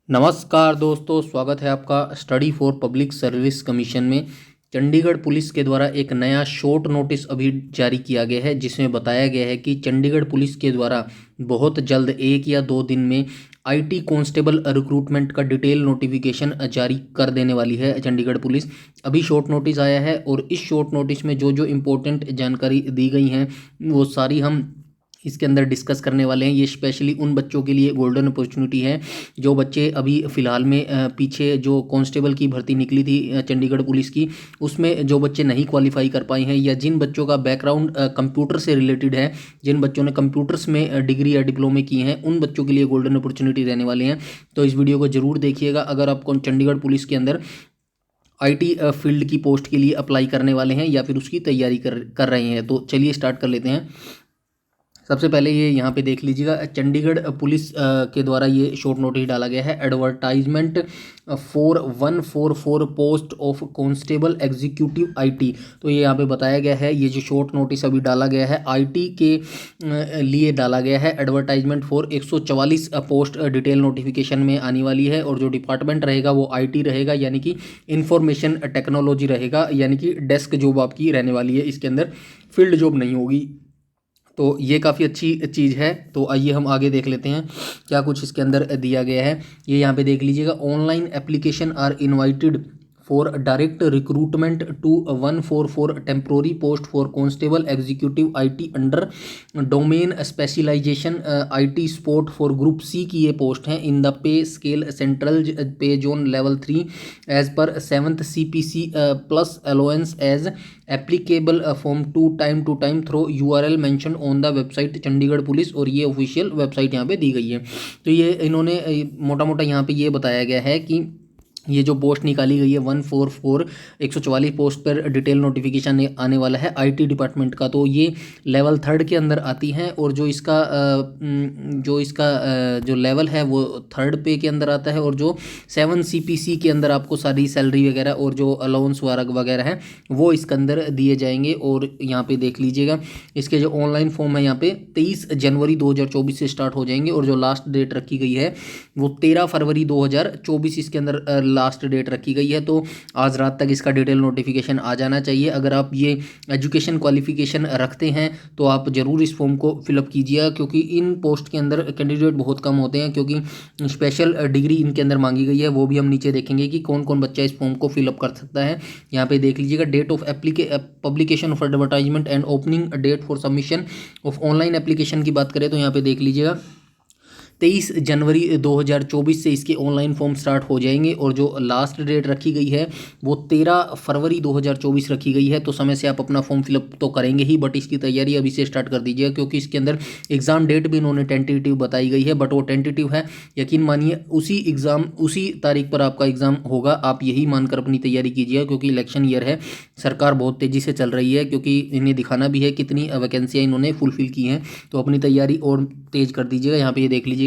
नमस्कार दोस्तों, स्वागत है आपका study for public service commission में। चंडीगढ़ पुलिस के द्वारा एक नया शॉर्ट नोटिस अभी जारी किया गया है, जिसमें बताया गया है कि चंडीगढ़ पुलिस के द्वारा बहुत जल्द 1 या 2 दिन में आईटी कांस्टेबल रिक्रूटमेंट का डिटेल नोटिफिकेशन जारी कर देने वाली है चंडीगढ़ पुलिस। अभी शॉर्ट नोटिस आया है और इस शॉर्ट नोटिस में जो जो इम्पोर्टेंट जानकारी दी गई हैं वो सारी हम इसके अंदर डिस्कस करने वाले हैं। ये स्पेशली उन बच्चों के लिए गोल्डन अपॉर्चुनिटी है जो बच्चे अभी फ़िलहाल में पीछे जो कांस्टेबल की भर्ती निकली थी चंडीगढ़ पुलिस की, उसमें जो बच्चे नहीं क्वालिफाई कर पाए हैं या जिन बच्चों का बैकग्राउंड कंप्यूटर से रिलेटेड है, जिन बच्चों ने कंप्यूटर्स में डिग्री या डिप्लोमे की हैं, उन बच्चों के लिए गोल्डन अपॉर्चुनिटी रहने वाले हैं। तो इस वीडियो को ज़रूर देखिएगा अगर आपको चंडीगढ़ पुलिस के अंदर आईटी फील्ड की पोस्ट के लिए अप्लाई करने वाले हैं या फिर उसकी तैयारी कर रहे हैं। तो चलिए स्टार्ट कर लेते हैं। सबसे पहले ये यहाँ पे देख लीजिएगा, चंडीगढ़ पुलिस के द्वारा ये शॉर्ट नोटिस डाला गया है। Advertisement for 144 post of constable executive IT. तो ये यहाँ पे बताया गया है, ये जो शॉर्ट नोटिस अभी डाला गया है आईटी के लिए डाला गया है। Advertisement for 144 post detail notification में आने वाली है और जो डिपार्टमेंट रहेगा वो आईटी रहेगा, यानी कि इंफॉर्मेशन टेक्नोलॉजी रहेगा, यानी कि डेस्क जॉब आपकी रहने वाली है। इसके अंदर फील्ड जॉब नहीं होगी। तो ये काफ़ी अच्छी चीज़ है। तो आइए हम आगे देख लेते हैं क्या कुछ इसके अंदर दिया गया है। ये यहाँ पे देख लीजिएगा, online application are invited for direct recruitment to 144 temporary post for constable executive IT under domain specialization IT sport for group C की ये पोस्ट हैं। In the pay scale central pay zone level 3 as पर 7th CPC plus allowance as applicable form to time through URL mention on the website Chandigarh police. और ये official website यहाँ पे दी गई है। तो ये इन्होंने मोटा मोटा यहाँ पे ये बताया गया है कि ये जो पोस्ट निकाली गई है 144 पोस्ट पर डिटेल नोटिफिकेशन आने वाला है आईटी डिपार्टमेंट का। तो ये लेवल 3 के अंदर आती हैं और जो इसका जो लेवल है वो 3rd पे के अंदर आता है और जो 7 CPC के अंदर आपको सारी सैलरी वगैरह और जो अलाउंस वगैरह है वो इसके अंदर दिए जाएंगे। और यहाँ पे देख लीजिएगा, इसके जो ऑनलाइन फॉर्म है यहाँ पे 23 जनवरी 2024 से स्टार्ट हो जाएंगे और जो लास्ट डेट रखी गई है वो 13 फरवरी 2024 इसके अंदर लास्ट डेट रखी गई है। तो आज रात तक इसका डिटेल नोटिफिकेशन आ जाना चाहिए। अगर आप ये एजुकेशन क्वालिफिकेशन रखते हैं तो आप ज़रूर इस फॉर्म को फिलअप कीजिएगा, क्योंकि इन पोस्ट के अंदर कैंडिडेट बहुत कम होते हैं, क्योंकि स्पेशल डिग्री इनके अंदर मांगी गई है। वो भी हम नीचे देखेंगे कि कौन कौन बच्चा इस फॉर्म को फिलअप कर सकता है। यहाँ पे देख लीजिएगा, date of publication of advertisement and opening date for submission of online application की बात करें तो यहाँ पे देख लीजिएगा 23 जनवरी 2024 से इसके ऑनलाइन फॉर्म स्टार्ट हो जाएंगे और जो लास्ट डेट रखी गई है वो 13 फरवरी 2024 रखी गई है। तो समय से आप अपना फॉर्म फिलअप तो करेंगे ही, बट इसकी तैयारी अभी से स्टार्ट कर दीजिएगा, क्योंकि इसके अंदर एग्ज़ाम डेट भी इन्होंने टेंटेटिव बताई गई है, बट वो टेंटेटिव है। यकीन मानिए उसी तारीख पर आपका एग्ज़ाम होगा। आप यही मानकर अपनी तैयारी कीजिएगा, क्योंकि इलेक्शन ईयर है, सरकार बहुत तेज़ी से चल रही है, क्योंकि इन्हें दिखाना भी है कितनी वैकेंसियाँ इन्होंने फुलफिल की हैं। तो अपनी तैयारी और तेज़ कर दीजिएगा। यहाँ पे ये देख लीजिएगा,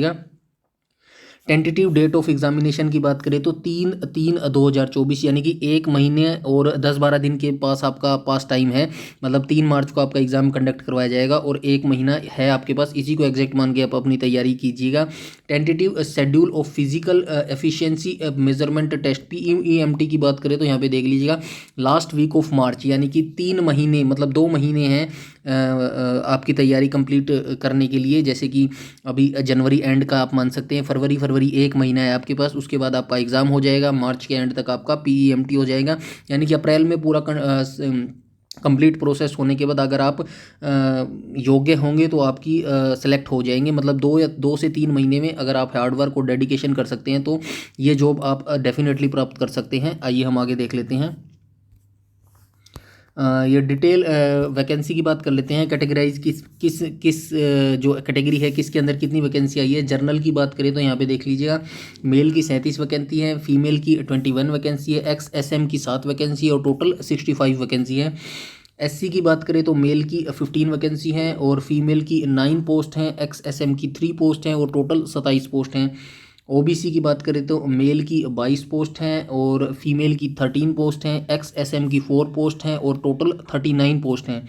टेंटेटिव डेट ऑफ एग्जामिनेशन की बात करें तो 3/3/2024, यानी कि 1 महीने और 10-12 दिन के पास आपका पास टाइम है। मतलब 3 मार्च को आपका एग्जाम कंडक्ट करवाया जाएगा और 1 महीना है आपके पास। इसी को एग्जैक्ट मान के आप अपनी तैयारी कीजिएगा। Tentative schedule of physical efficiency measurement test PEMT की बात करें तो यहाँ पे देख लीजिएगा, लास्ट वीक ऑफ मार्च, यानी कि 3 महीने मतलब 2 महीने हैं आपकी तैयारी कंप्लीट करने के लिए। जैसे कि अभी जनवरी एंड का आप मान सकते हैं, फरवरी 1 महीना है आपके पास, उसके बाद आपका एग्ज़ाम हो जाएगा, मार्च के एंड तक आपका PEMT हो जाएगा, यानी कि अप्रैल में पूरा कंप्लीट प्रोसेस होने के बाद अगर आप योग्य होंगे तो आपकी सेलेक्ट हो जाएंगे। मतलब 2 से 3 महीने में अगर आप हार्डवर्क और डेडिकेशन कर सकते हैं तो ये जॉब आप डेफिनेटली प्राप्त कर सकते हैं। आइए हम आगे देख लेते हैं। ये डिटेल वैकेंसी की बात कर लेते हैं। कैटेगराइज किस जो कैटेगरी है किसके अंदर कितनी वैकेंसी आई है। जर्नल की बात करें तो यहाँ पे देख लीजिएगा, मेल की 37 वैकेंसी है, फीमेल की 21 वैकेंसी है, XSM की 7 वैकेंसी है और टोटल 65 वैकेंसी है। SC की बात करें तो मेल की 15 वैकेंसी हैं और फीमेल की 9 पोस्ट हैं, XSM की 3 पोस्ट हैं और टोटल 27 पोस्ट हैं। OBC की बात करें तो मेल की 22 पोस्ट हैं और फीमेल की 13 पोस्ट हैं, XSM की 4 पोस्ट हैं और टोटल 39 पोस्ट हैं।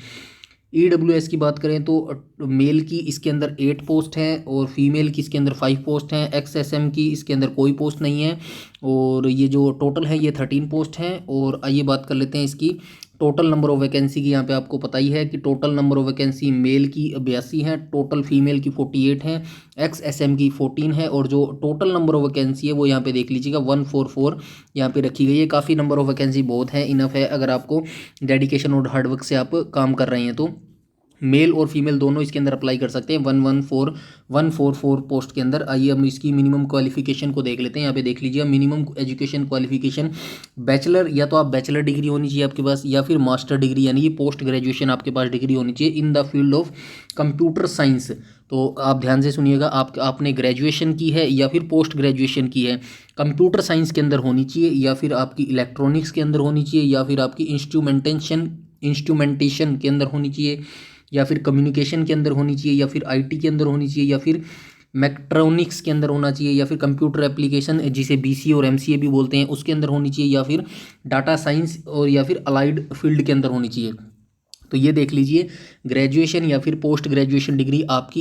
EWS की बात करें तो मेल की इसके अंदर 8 पोस्ट हैं और फीमेल की इसके अंदर 5 पोस्ट हैं। XSM की इसके अंदर कोई पोस्ट नहीं है और ये जो टोटल है ये 13 पोस्ट हैं। और आइए बात कर लेते हैं इसकी टोटल नंबर ऑफ वैकेंसी की। यहाँ पे आपको पता ही है कि total number of vacancy male की 82 है, टोटल फीमेल की 48 है, XSM की 14 है और जो टोटल नंबर ऑफ वैकेंसी है वो यहाँ पे देख लीजिएगा 144 यहाँ पे रखी गई है। काफ़ी नंबर ऑफ वैकेंसी बहुत है, इनफ है अगर आपको डेडिकेशन और हार्डवर्क से आप काम कर रहे हैं तो मेल और फीमेल दोनों इसके अंदर अप्लाई कर सकते हैं 144 पोस्ट के अंदर। आइए हम इसकी मिनिमम क्वालिफिकेशन को देख लेते हैं। यहाँ पे देख लीजिए मिनिमम एजुकेशन क्वालिफिकेशन बैचलर, या तो आप बैचलर डिग्री होनी चाहिए आपके पास या फिर मास्टर डिग्री यानी कि पोस्ट ग्रेजुएशन आपके पास डिग्री होनी चाहिए in the field of computer science. तो आप ध्यान से सुनिएगा, आपने ग्रेजुएशन की है या फिर पोस्ट ग्रेजुएशन की है, कंप्यूटर साइंस के अंदर होनी चाहिए या फिर आपकी इलेक्ट्रॉनिक्स के अंदर होनी चाहिए या फिर आपकी इंस्ट्रूमेंटेशन के अंदर होनी चाहिए या फिर कम्युनिकेशन के अंदर होनी चाहिए या फिर IT के अंदर होनी चाहिए या फिर मैक्ट्रॉनिक्स के अंदर होना चाहिए या फिर कंप्यूटर एप्लीकेशन जिसे BCA और MCA भी बोलते हैं उसके अंदर होनी चाहिए या फिर डाटा साइंस और या फिर अलाइड फील्ड के अंदर होनी चाहिए। तो ये देख लीजिए ग्रेजुएशन या फिर पोस्ट ग्रेजुएशन डिग्री आपकी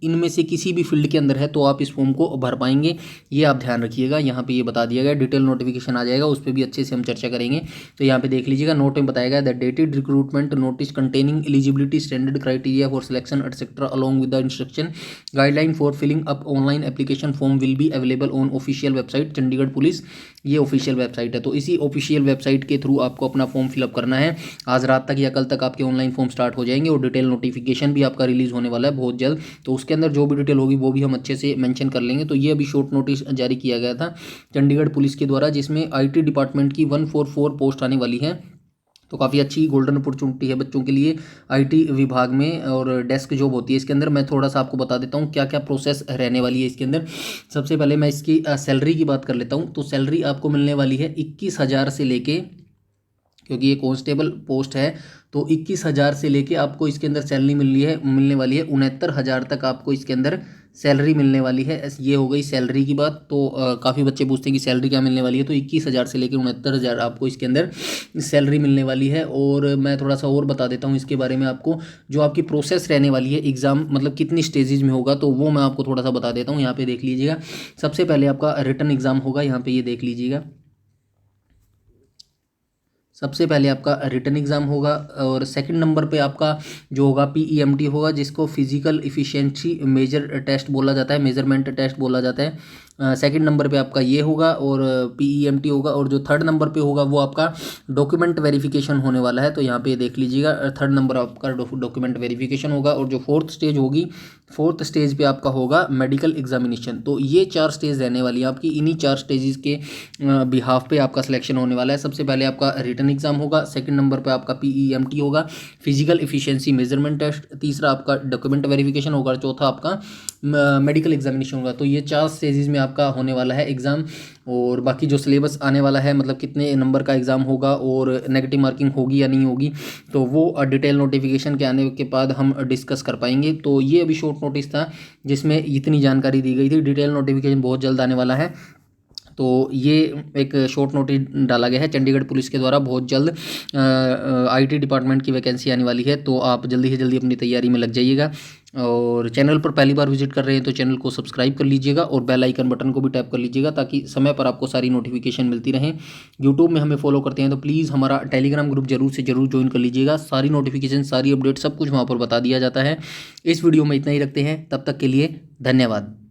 इनमें से किसी भी फील्ड के अंदर है तो आप इस फॉर्म को भर पाएंगे, ये आप ध्यान रखिएगा। यहाँ पे ये बता दिया गया, डिटेल नोटिफिकेशन आ जाएगा उस पर भी अच्छे से हम चर्चा करेंगे। तो यहाँ पे देख लीजिएगा नोट में बताया गया the dated recruitment notice containing eligibility standard criteria for selection etcetera along with the instruction guideline for filling up online application form will be available on official website Chandigarh police. ये ऑफिशियल वेबसाइट है तो इसी official website के through आपको अपना form fill up करना है। आज रात तक या कल तक आपके ऑनलाइन फॉर्म स्टार्ट हो जाएंगे और डिटेल नोटिफिकेशन भी आपका रिलीज होने वाला है बहुत जल्द। तो उसके अंदर जो भी डिटेल होगी वो भी हम अच्छे से मेंशन कर लेंगे। तो ये अभी शॉर्ट नोटिस जारी किया गया था चंडीगढ़ पुलिस के द्वारा जिसमें IT डिपार्टमेंट की 144 पोस्ट आने वाली है। तो काफ़ी अच्छी गोल्डन अपॉर्चुनिटी है बच्चों के लिए IT विभाग में और डेस्क जॉब होती है इसके अंदर। मैं थोड़ा सा आपको बता देता हूँ क्या क्या प्रोसेस रहने वाली है इसके अंदर। सबसे पहले मैं इसकी सैलरी की बात कर लेता हूँ। तो सैलरी आपको मिलने वाली है 21,000 से लेके, क्योंकि ये कांस्टेबल पोस्ट है तो 21,000 से लेके आपको इसके अंदर सैलरी मिलने वाली है 69,000 तक आपको इसके अंदर सैलरी मिलने वाली है। ये हो गई सैलरी की बात। तो काफ़ी बच्चे पूछते हैं कि सैलरी क्या मिलने वाली है, तो 21,000 से लेकर 69,000 आपको इसके अंदर सैलरी मिलने वाली है। और मैं थोड़ा सा और बता देता हूँ इसके बारे में आपको, जो आपकी प्रोसेस रहने वाली है एग्ज़ाम मतलब कितनी स्टेजेज में होगा तो वो मैं आपको थोड़ा सा बता देता हूँ। यहाँ पे देख लीजिएगा सबसे पहले आपका रिटन एग्ज़ाम होगा, यहाँ पे ये देख लीजिएगा सबसे पहले आपका रिटन एग्ज़ाम होगा और सेकंड नंबर पे आपका जो होगा PEMT होगा जिसको फिजिकल इफ़िशिएंसी मेजर टेस्ट बोला जाता है, मेजरमेंट टेस्ट बोला जाता है। सेकंड नंबर पे आपका ये होगा और PEMT होगा। और जो थर्ड नंबर पे होगा वो आपका डॉक्यूमेंट वेरिफिकेशन होने वाला है। तो यहाँ पे देख लीजिएगा थर्ड नंबर आपका डॉक्यूमेंट वेरिफिकेशन होगा। और जो फोर्थ स्टेज होगी, फोर्थ स्टेज पे आपका होगा मेडिकल एग्जामिनेशन। तो ये 4 स्टेज रहने वाली है आपकी, इन्हीं 4 स्टेजेस के बिहाफ पे आपका सिलेक्शन होने वाला है। सबसे पहले आपका रिटन एग्जाम होगा, सेकंड नंबर पे आपका PEMT होगा, फिजिकल इफिशिएंसी मेजरमेंट टेस्ट, तीसरा आपका डॉक्यूमेंट वेरिफिकेशन होगा, चौथा आपका मेडिकल एग्जामिनेशन होगा। तो ये 4 स्टेजेस में आपका होने वाला है एग्ज़ाम। और बाकी जो सिलेबस आने वाला है मतलब कितने नंबर का एग्ज़ाम होगा और नेगेटिव मार्किंग होगी या नहीं होगी तो वो डिटेल नोटिफिकेशन के आने के बाद हम डिस्कस कर पाएंगे। तो ये अभी शॉर्ट नोटिस था जिसमें इतनी जानकारी दी गई थी। डिटेल नोटिफिकेशन बहुत जल्द आने वाला है। तो ये एक शॉर्ट नोटिस डाला गया है चंडीगढ़ पुलिस के द्वारा, बहुत जल्द IT डिपार्टमेंट की वैकेंसी आने वाली है। तो आप जल्दी से जल्दी अपनी तैयारी में लग जाइएगा। और चैनल पर पहली बार विजिट कर रहे हैं तो चैनल को सब्सक्राइब कर लीजिएगा और बेल आइकन बटन को भी टैप कर लीजिएगा ताकि समय पर आपको सारी नोटिफिकेशन मिलती रहें। यूट्यूब में हमें फॉलो करते हैं तो प्लीज़ हमारा टेलीग्राम ग्रुप जरूर से जरूर ज्वाइन कर लीजिएगा। सारी नोटिफिकेशन, सारी अपडेट सब कुछ वहाँ पर बता दिया जाता है। इस वीडियो में इतना ही रखते हैं, तब तक के लिए धन्यवाद।